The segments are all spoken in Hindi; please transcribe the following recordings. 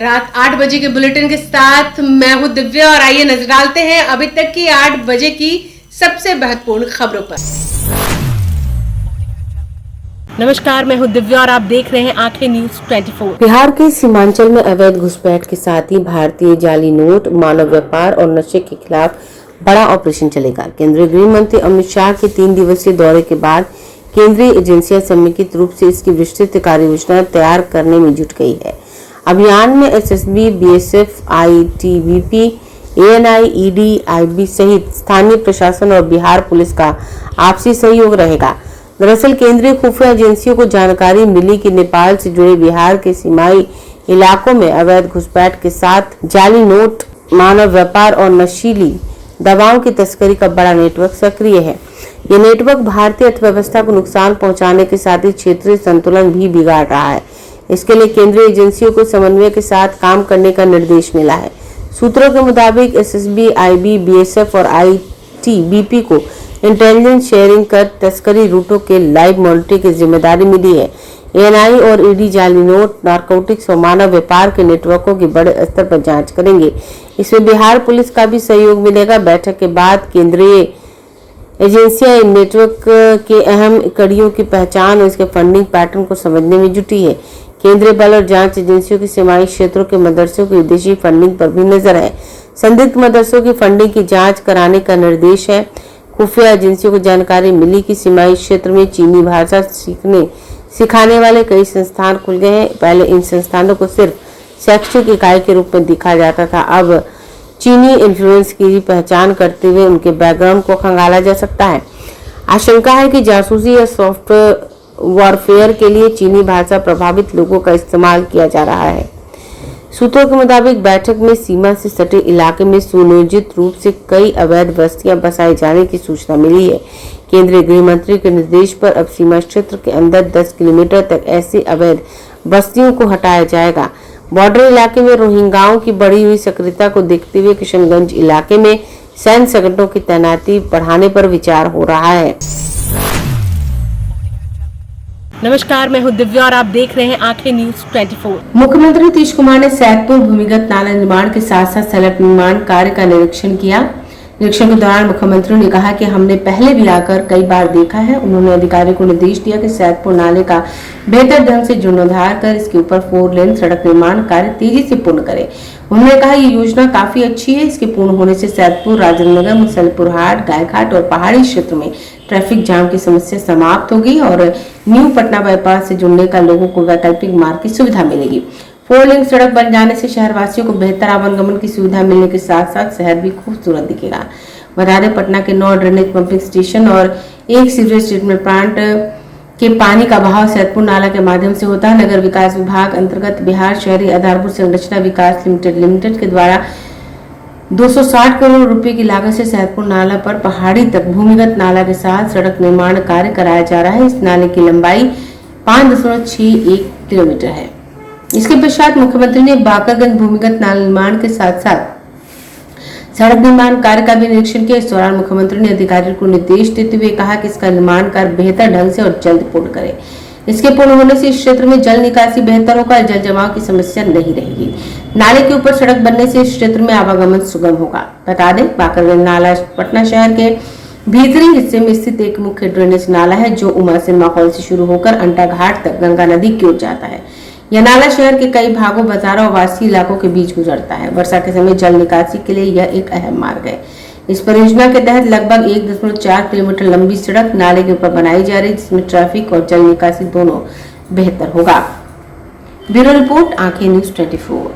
रात 8 बजे के बुलेटिन के साथ मैं हूं दिव्या और आइए नजर डालते हैं अभी तक की 8 बजे की सबसे महत्वपूर्ण खबरों पर। नमस्कार, मैं हूं दिव्या और आप देख रहे हैं आंखें न्यूज 24। बिहार के सीमांचल में अवैध घुसपैठ के साथ ही भारतीय जाली नोट, मानव व्यापार और नशे के खिलाफ बड़ा ऑपरेशन चलेगा। केंद्रीय गृह मंत्री अमित शाह के 3 दिवसीय दौरे के बाद केंद्रीय एजेंसियां समेकित रूप से इसकी विस्तृत कार्य योजना तैयार करने में जुट गई है। अभियान में SSB, BSF, ITBP, ANI, ED, IB सहित स्थानीय प्रशासन और बिहार पुलिस का आपसी सहयोग रहेगा। दरअसल केंद्रीय खुफिया एजेंसियों को जानकारी मिली कि नेपाल से जुड़े बिहार के सीमाई इलाकों में अवैध घुसपैठ के साथ जाली नोट, मानव व्यापार और नशीली दवाओं की तस्करी का बड़ा नेटवर्क सक्रिय है। ये नेटवर्क भारतीय अर्थव्यवस्था को नुकसान पहुंचाने के साथ ही क्षेत्रीय संतुलन भी बिगाड़ रहा है। इसके लिए केंद्रीय एजेंसियों को समन्वय के साथ काम करने का निर्देश मिला है। सूत्रों के मुताबिक एसएसबी, आईबी, बीएसएफ और आईटीबीपी को इंटेलिजेंस शेयरिंग कर तस्करी रूटों के लाइव मॉनिटरिंग की जिम्मेदारी मिली है। एएनआई और ईडी जाली नोट, नारकोटिक्स और मानव व्यापार के नेटवर्कों की बड़े स्तर पर जांच करेंगे। इसमें बिहार पुलिस का भी सहयोग मिलेगा। बैठक के बाद केंद्रीय एजेंसियां इन नेटवर्क के अहम कड़ियों की पहचान और इसके फंडिंग पैटर्न को समझने में जुटी है। केंद्रीय बल और जांच एजेंसियों की सीमाई क्षेत्रों के मदरसों की विदेशी फंडिंग पर भी नजर है। संदिग्ध मदरसों की फंडिंग की जांच कराने का निर्देश है। खुफिया एजेंसियों को जानकारी मिली कि सीमाई क्षेत्र में चीनी भाषा सिखाने वाले कई संस्थान खुल गए हैं। पहले इन संस्थानों को सिर्फ शैक्षिक इकाई के रूप में देखा जाता था। अब चीनी इन्फ्लुएंस की पहचान करते हुए उनके बैकग्राउंड को खंगाला जा सकता है। आशंका है कि जासूसी या सॉफ्ट वॉरफेयर के लिए चीनी भाषा प्रभावित लोगों का इस्तेमाल किया जा रहा है। सूत्रों के मुताबिक बैठक में सीमा से सटे इलाके में सुनियोजित रूप से कई अवैध बस्तियां बसाए जाने की सूचना मिली है। केंद्रीय गृह मंत्री के निर्देश पर अब सीमा क्षेत्र के अंदर 10 किलोमीटर तक ऐसी अवैध बस्तियों को हटाया जाएगा। बॉर्डर इलाके में रोहिंग्याओं की बढ़ी हुई सक्रियता को देखते हुए किशनगंज इलाके में सैन्य संगठनों की तैनाती बढ़ाने पर विचार हो रहा है। नमस्कार, मैं हूं दिव्या और आप देख रहे हैं आंखें न्यूज 24। मुख्यमंत्री नीतीश कुमार ने सैदपुर भूमिगत नाला निर्माण के साथ साथ सड़क निर्माण कार्य का निरीक्षण किया। निरीक्षण के दौरान मुख्यमंत्री ने कहा कि हमने पहले भी आकर कई बार देखा है। उन्होंने अधिकारियों को निर्देश दिया कि सैदपुर नाले का बेहतर ढंग से जीर्णोद्धार कर इसके ऊपर 4 लेन सड़क निर्माण कार्य तेजी से पूर्ण करें। उन्होंने कहा ये योजना काफी अच्छी है। इसके पूर्ण होने से सैदपुर, राजेंद्र नगर, मुसलपुर हाट, गायघाट और पहाड़ी क्षेत्र में ट्रैफिक जाम की समस्या समाप्त होगी और न्यू पटना बाईपास से जुड़ने का लोगों को वैकल्पिक मार्ग की सुविधा मिलेगी। 4 लेन सड़क बन जाने से शहरवासियों को बेहतर आवागमन की सुविधा मिलने के साथ साथ शहर भी खूबसूरत दिखेगा। बता दें, पटना के 9 ड्रेनेज पंपिंग स्टेशन और 1 सीवरेज ट्रीटमेंट प्लांट के पानी का बहाव सैदपुर नाला के माध्यम से होता है। नगर विकास विभाग अंतर्गत बिहार शहरी आधारभूत संरचना विकास लिमिटेड के द्वारा 260 करोड़ रुपए की लागत से सैदपुर नाला पर पहाड़ी तक भूमिगत नाला के साथ सड़क निर्माण कार्य कराया जा रहा है। इस नाले की लंबाई 5.61 किलोमीटर है। इसके पश्चात मुख्यमंत्री ने बाकरगंज भूमिगत नाला निर्माण के साथ साथ सड़क निर्माण कार्य का भी निरीक्षण किया। इस दौरान मुख्यमंत्री ने अधिकारियों को निर्देश देते हुए कहा कि इसका निर्माण कार्य बेहतर ढंग से और जल्द पूर्ण करें। इसके पूर्ण होने से इस क्षेत्र में जल निकासी बेहतर होगा, जल जमाव की समस्या नहीं रहेगी। नाले के ऊपर सड़क बनने से इस क्षेत्र में आवागमन सुगम होगा। बता दें, बाकरगंज नाला पटना शहर के भीतरी हिस्से में स्थित एक मुख्य ड्रेनेज नाला है जो उमा सिनेमा हॉल से शुरू होकर अंटा घाट तक गंगा नदी की ओर जाता है। यह नाला शहर के कई भागों, बाजारों और आवासीय इलाकों के बीच गुजरता है। वर्षा के समय जल निकासी के लिए यह एक अहम मार्ग है। इस परियोजना के तहत लगभग 1.4 किलोमीटर लंबी सड़क नाले के ऊपर बनाई जा रही है, जिसमें ट्रैफिक और जल निकासी दोनों बेहतर होगा। ब्यूरो रिपोर्ट, आंखें न्यूज 24।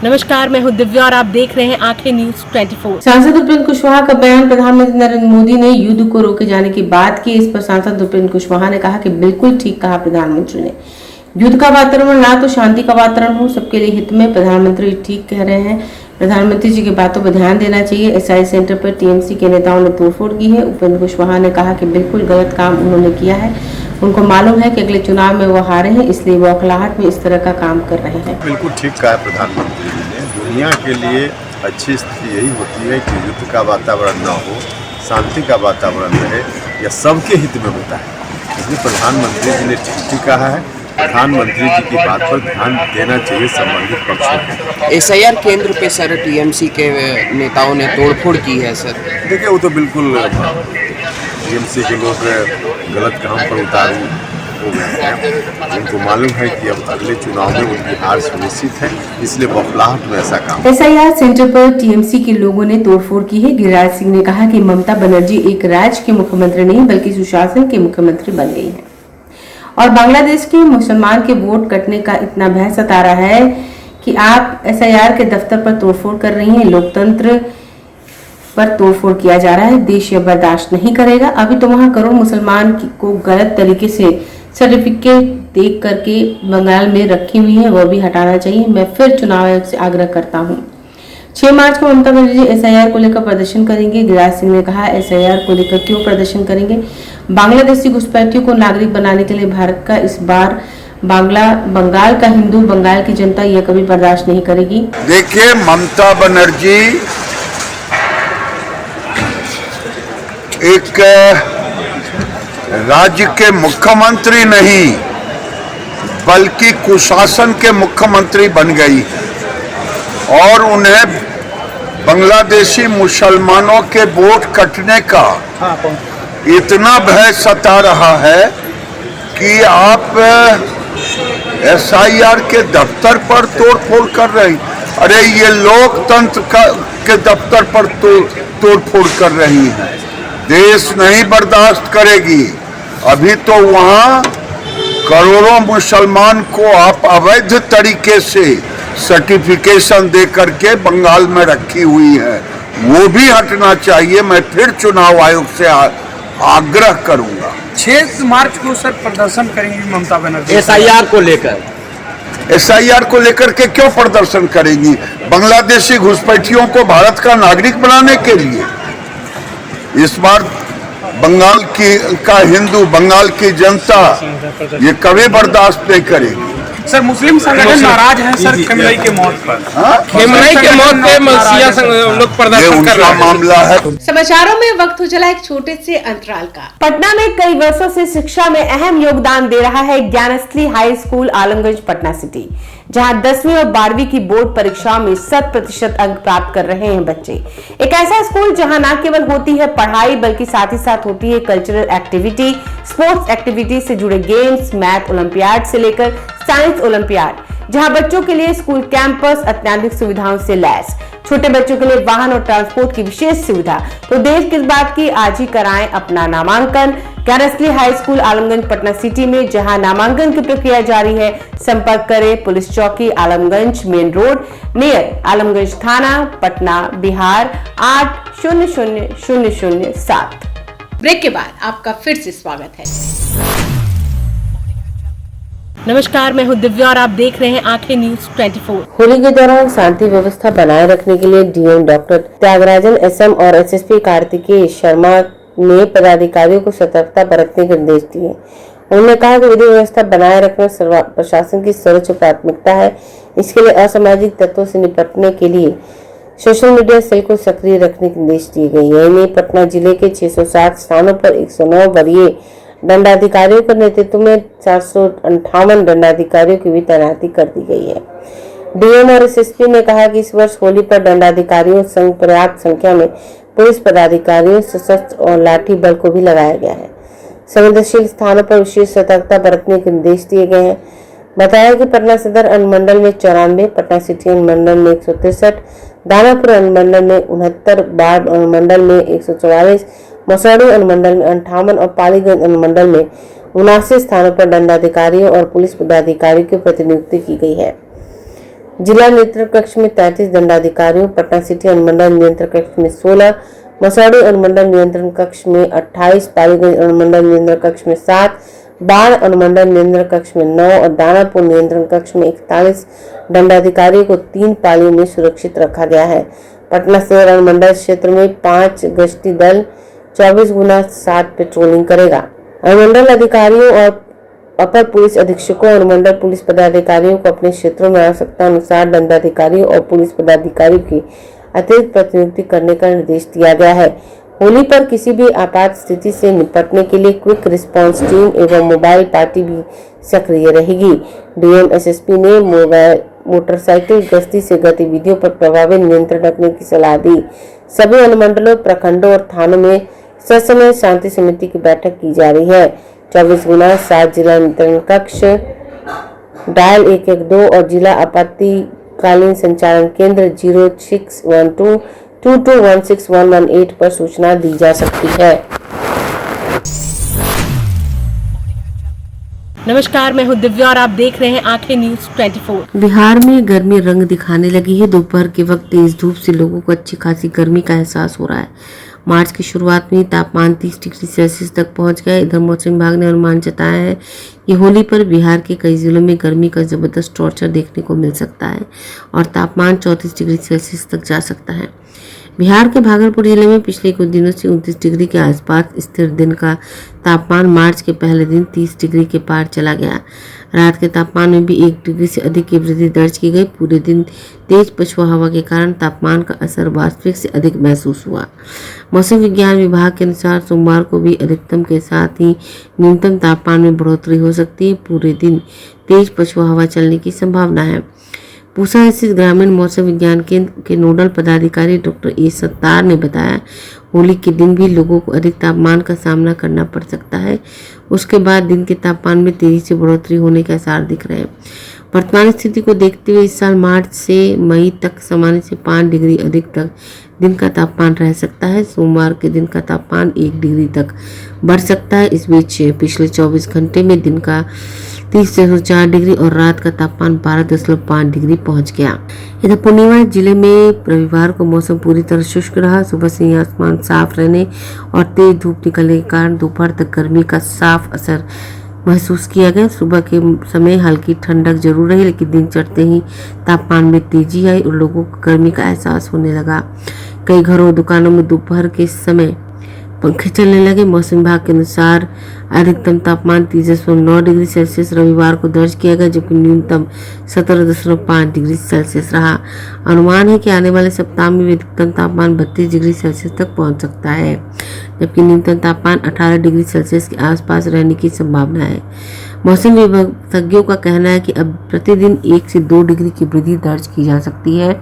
नमस्कार, मैं हूं दिव्या और आप देख रहे हैं आंखें न्यूज 24। सांसद उपेंद्र कुशवाहा का बयान प्रधानमंत्री नरेंद्र मोदी ने युद्ध को रोके जाने की बात की। इस पर सांसद उपेंद्र कुशवाहा ने कहा कि बिल्कुल ठीक कहा प्रधानमंत्री ने। युद्ध का वातावरण ना तो शांति का वातावरण हो, सबके लिए हित में। प्रधानमंत्री ठीक कह रहे हैं। प्रधानमंत्री जी की बातों पर ध्यान देना चाहिए। एसआई सेंटर पर टीएमसी के नेताओं ने तोड़फोड़ की है। उपेंद्र कुशवाहा ने कहा कि बिल्कुल गलत काम उन्होंने किया है। उनको मालूम है कि अगले चुनाव में वो हारे हैं, इसलिए वो अखलाहट में इस तरह का काम कर रहे हैं। बिल्कुल ठीक कहा प्रधानमंत्री जी ने। दुनिया के लिए अच्छी स्थिति यही होती है कि युद्ध का वातावरण न हो, शांति का वातावरण रहे। यह सबके हित में होता है। इसलिए प्रधानमंत्री जी ने ठीक कहा है प्रधानमंत्री जी की बात पर ध्यान देना चाहिए संबंधित पक्षों को। एसआईआर केंद्र पे सर टीएमसी के नेताओं ने तोड़फोड़ की है सर। देखिए वो तो बिल्कुल टीएमसी के लोग गलत काम पर उतारू हो गए हैं। उनको मालूम है कि अब अगले चुनाव में उनकी हार सुनिश्चित है, इसलिए बौखलाहट में ऐसा काम। एसआईआर सेंटर पर टीएमसी के लोगों ने तोड़फोड़ की है। गिरिराज सिंह ने कहा कि ममता बनर्जी एक राज्य के मुख्यमंत्री नहीं बल्कि सुशासन के मुख्यमंत्री बन गई है और बांग्लादेश के मुसलमान के वोट कटने का इतना भय सता रहा है कि आप एसआईआर के दफ्तर पर तोड़फोड़ कर रही हैं। लोकतंत्र पर तोड़फोड़ किया जा रहा है, देश यह बर्दाश्त नहीं करेगा। अभी तो वहां करोड़ मुसलमान को गलत तरीके से सर्टिफिकेट देख करके बंगाल में रखी हुई है, वह भी हटाना चाहिए। मैं फिर चुनाव आयोग से आग्रह करता हूं। 6 मार्च को ममता बनर्जी एसआईआर को लेकर प्रदर्शन करेंगे। गिरिराज सिंह ने कहा एसआईआर को लेकर क्यों प्रदर्शन करेंगे? बांग्लादेशी घुसपैठियों को नागरिक बनाने के लिए भारत का इस बार बंगाल का हिंदू, बंगाल की जनता यह कभी बर्दाश्त नहीं करेगी। देखिए, ममता बनर्जी एक राज्य के मुख्यमंत्री नहीं बल्कि कुशासन के मुख्यमंत्री बन गई और उन्हें बांग्लादेशी मुसलमानों के वोट कटने का इतना भय सता रहा है कि आप एसआईआर के दफ्तर पर तोड़फोड़ कर रहे हैं। अरे ये लोकतंत्र के दफ्तर पर तोड़फोड़ कर रही हैं। देश नहीं बर्दाश्त करेगी। अभी तो वहाँ करोड़ों मुसलमान को आप अवैध तरीके से सर्टिफिकेशन दे करके बंगाल में रखी हुई है, वो भी हटना चाहिए। मैं फिर चुनाव आयोग से आग्रह करूंगा। 6 मार्च को सर प्रदर्शन करेंगी ममता बनर्जी एसआईआर को लेकर। एसआईआर को लेकर के क्यों प्रदर्शन करेंगी? बांग्लादेशी घुसपैठियों को भारत का नागरिक बनाने के लिए। इस बार बंगाल का हिंदू, बंगाल की जनता ये कभी बर्दाश्त नहीं करेगी। सर मुस्लिम संगठन नाराज हैं सर खेमनई के मौत पर। खेमनई के मौत पे मसीहा लोग प्रदर्शन कर रहे हैं। मामला है। समाचारों में वक्त हो चला एक छोटे से अंतराल का। पटना में कई वर्षों से शिक्षा में अहम योगदान दे रहा है Gyansthali high school Alamganj Patna city, जहां 10वीं और 12वीं की बोर्ड परीक्षाओं में 100% अंक प्राप्त कर रहे हैं बच्चे। एक ऐसा स्कूल जहां न केवल होती है पढ़ाई बल्कि साथ ही साथ होती है कल्चरल एक्टिविटी, स्पोर्ट्स एक्टिविटी से जुड़े गेम्स, मैथ ओलंपियाड से लेकर साइंस ओलंपियाड, जहां बच्चों के लिए स्कूल कैंपस अत्याधुनिक सुविधाओं से लैस, छोटे बच्चों के लिए वाहन और ट्रांसपोर्ट की विशेष सुविधा। तो देर किस बात की, आज ही कराएं अपना नामांकन Gyansthali high school Alamganj Patna city में, जहां नामांकन की प्रक्रिया जारी है। संपर्क करें पुलिस चौकी Alamganj main road near Alamganj थाना पटना बिहार 800007। ब्रेक के बाद आपका फिर से स्वागत है। नमस्कार, मैं हूं दिव्या और आप देख रहे हैं आंखें न्यूज 24। होली के दौरान शांति व्यवस्था बनाए रखने के लिए डीएम डॉक्टर त्यागराजन एसएम और एसएसपी कार्तिकेय शर्मा ने पदाधिकारियों को सतर्कता बरतने के निर्देश दिए। उन्होंने कहा कि विधि व्यवस्था बनाए रखना प्रशासन की सर्वोच्च प्राथमिकता है। इसके लिए असामाजिक तत्वों से निपटने के लिए सोशल मीडिया सेल को सक्रिय रखने के निर्देश दिए गए। यही नहीं, पटना जिले के 660 स्थानों पर 109 वरीय दंडाधिकारियों के नेतृत्व में 458 दंडाधिकारियों की भी तैनाती कर दी गई है। डीएम और एसएसपी ने कहा कि इस वर्ष होली पर दंडाधिकारियों संग पर्याप्त संख्या में पुलिस पदाधिकारियों, सशस्त्र और लाठी बल को भी लगाया गया है। संवेदनशील स्थानों पर विशेष सतर्कता बरतने के निर्देश दिए गए हैं। बताया कि पटना सदर अनुमंडल में 94, पटना सिटी अनुमंडल में 163, दानापुर अनुमंडल में 69, बाढ़ अनुमंडल में 144, मसौढ़ी अनुमंडल में 58 और पालीगंज अनुमंडल में 79 स्थानों पर दंडाधिकारियों और पुलिस पदाधिकारियों की प्रतिनियुक्ति की गई है। जिला नियंत्रण कक्ष में 33 दंडाधिकारियों, पटना सिटी अनुमंडल नियंत्रण कक्ष में 16, मसौढ़ी अनुमंडल नियंत्रण कक्ष में 28, पालीगंज अनुमंडल नियंत्रण कक्ष में 7, बाढ़ अनुमंडल नियंत्रण कक्ष में 9 और दानापुर नियंत्रण कक्ष में 41 दंडाधिकारियों को 3 पालियों में सुरक्षित रखा गया है। पटना शहर अनुमंडल क्षेत्र में 5 गश्ती दल 24x7 पेट्रोलिंग करेगा। अनुमंडल अधिकारियों और अपर पुलिस अधीक्षकों, अनुमंडल पुलिस पदाधिकारियों को अपने क्षेत्रों में आवश्यकता अनुसार दंडाधिकारियों और पुलिस पदाधिकारियों की अतिरिक्त प्रतिनियुक्ति करने का निर्देश दिया गया है। होली पर किसी भी आपात स्थिति से निपटने के लिए क्विक रिस्पांस टीम एवं मोबाइल पार्टी भी सक्रिय रहेगी। डीएम एसएसपी ने मोटरसाइकिल गश्ती से गतिविधियों पर प्रभावी नियंत्रण रखने की सलाह दी। सभी अनुमंडलों, प्रखंडों और थानों में ससमय शांति समिति की बैठक की जा रही है। 24x7 जिला नियंत्रण कक्ष, डायल 112 और जिला आपातकालीन संचालन केंद्र 061222161118 पर सूचना दी जा सकती है। नमस्कार, मैं हूं दिव्या और आप देख रहे हैं आंखें न्यूज 24। बिहार में गर्मी रंग दिखाने लगी है। दोपहर के वक्त तेज धूप से लोगों को अच्छी खासी गर्मी का एहसास हो रहा है। मार्च की शुरुआत में तापमान 30 डिग्री सेल्सियस तक पहुंच गया। इधर मौसम विभाग ने अनुमान जताया है कि होली पर बिहार के कई जिलों में गर्मी का जबरदस्त टॉर्चर देखने को मिल सकता है और तापमान 34 डिग्री सेल्सियस तक जा सकता है। बिहार के भागलपुर जिले में पिछले कुछ दिनों से 29 डिग्री के आसपास स्थिर दिन का तापमान मार्च के पहले दिन 30 डिग्री के पार चला गया। रात के तापमान में भी 1 डिग्री से अधिक की वृद्धि दर्ज की गई। पूरे दिन तेज पछुआ हवा के कारण तापमान का असर वास्तविक से अधिक महसूस हुआ। मौसम विज्ञान विभाग के अनुसार सोमवार को भी अधिकतम के साथ ही न्यूनतम तापमान में बढ़ोतरी हो सकती है। पूरे दिन तेज पछुआ हवा चलने की संभावना है। पूसा स्थित ग्रामीण मौसम विज्ञान केंद्र के नोडल पदाधिकारी डॉक्टर ए सत्तार ने बताया, होली के दिन भी लोगों को अधिक तापमान का सामना करना पड़ सकता है। उसके बाद दिन के तापमान में तेजी से बढ़ोतरी होने के आसार दिख रहे हैं। वर्तमान स्थिति को देखते हुए इस साल मार्च से मई तक सामान्य से 5 डिग्री अधिक तक दिन का तापमान रह सकता है। सोमवार के दिन का तापमान 1 डिग्री तक बढ़ सकता है। इस बीच पिछले 24 घंटे में दिन का 30.4 डिग्री और रात का तापमान 12.5 डिग्री पहुंच गया। इधर पूर्णिया जिले में रविवार को मौसम पूरी तरह शुष्क रहा। सुबह से ही आसमान साफ रहने और तेज धूप निकलने के कारण दोपहर तक गर्मी का साफ असर महसूस किया गया। सुबह के समय हल्की ठंडक जरूर रही, लेकिन दिन चढ़ते ही तापमान में तेजी आई और लोगों को गर्मी का एहसास होने लगा। कई घरों और दुकानों में दोपहर के समय पंखे चलने लगे। मौसम विभाग के अनुसार अधिकतम तापमान 30.9 डिग्री सेल्सियस रविवार को दर्ज किया गया, जबकि न्यूनतम 17.5 डिग्री सेल्सियस रहा। अनुमान है कि आने वाले सप्ताह में अधिकतम तापमान 32 डिग्री सेल्सियस तक पहुंच सकता है, जबकि न्यूनतम तापमान 18 डिग्री सेल्सियस के आसपास रहने की संभावना है। मौसम विशेषज्ञों का कहना है कि अब प्रतिदिन 1 से 2 डिग्री की वृद्धि दर्ज की जा सकती है।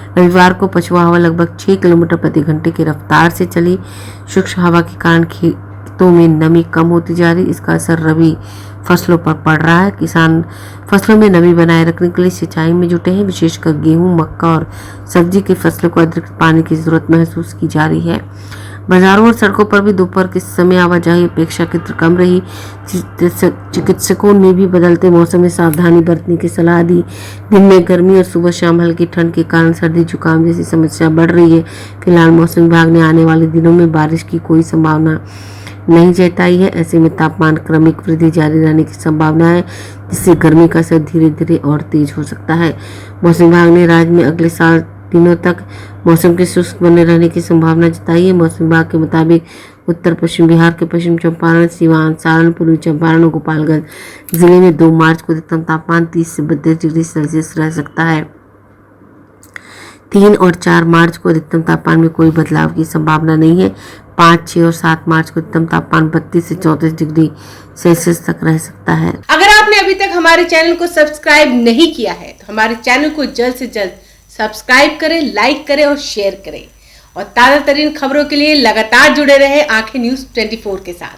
रविवार को पछुआ हवा लगभग 6 किलोमीटर प्रति घंटे की रफ्तार से चली। शुष्क हवा के कारण खेतों में नमी कम होती जा रही। इसका असर रबी फसलों पर पड़ रहा है। किसान फसलों में नमी बनाए रखने के लिए सिंचाई में जुटे हैं। विशेषकर गेहूं, मक्का और सब्जी की फसलों को अतिरिक्त पानी की जरूरत महसूस की जा रही है। बाजारों और सड़कों पर भी दोपहर के समय आवाजाही अपेक्षाकृत कम रही। चिकित्सकों ने भी बदलते मौसम में सावधानी बरतने की सलाह दी। दिन में गर्मी और सुबह शाम हल्की ठंड के कारण सर्दी जुकाम जैसी समस्या बढ़ रही है। फिलहाल मौसम विभाग ने आने वाले दिनों में बारिश की कोई संभावना नहीं जताई है। ऐसे में तापमान क्रमिक वृद्धि जारी रहने की संभावना है, जिससे गर्मी का असर धीरे धीरे और तेज हो सकता है। मौसम विभाग ने राज्य में अगले 7 दिनों तक मौसम के शुष्क बने रहने की संभावना जताई है। मौसम विभाग के मुताबिक उत्तर पश्चिम बिहार के पश्चिम चंपारण, सीवान, सारण, पूर्वी चंपारण और गोपालगंज जिले में 2 मार्च को अधिकतम तापमान 30 से 32 डिग्री सेल्सियस रह सकता है। 3 और 4 मार्च को अधिकतम तापमान में कोई बदलाव की संभावना नहीं है। 5, 6 और 7 मार्च को अधिकतम तापमान 32 से 34 डिग्री सेल्सियस तक रह सकता है। अगर आपने अभी तक हमारे चैनल को सब्सक्राइब नहीं किया है तो हमारे चैनल को जल्द से जल्द सब्सक्राइब करें, लाइक करें और शेयर करें और ताज़ा तरीन खबरों के लिए लगातार जुड़े रहे आंखें न्यूज 24 के साथ।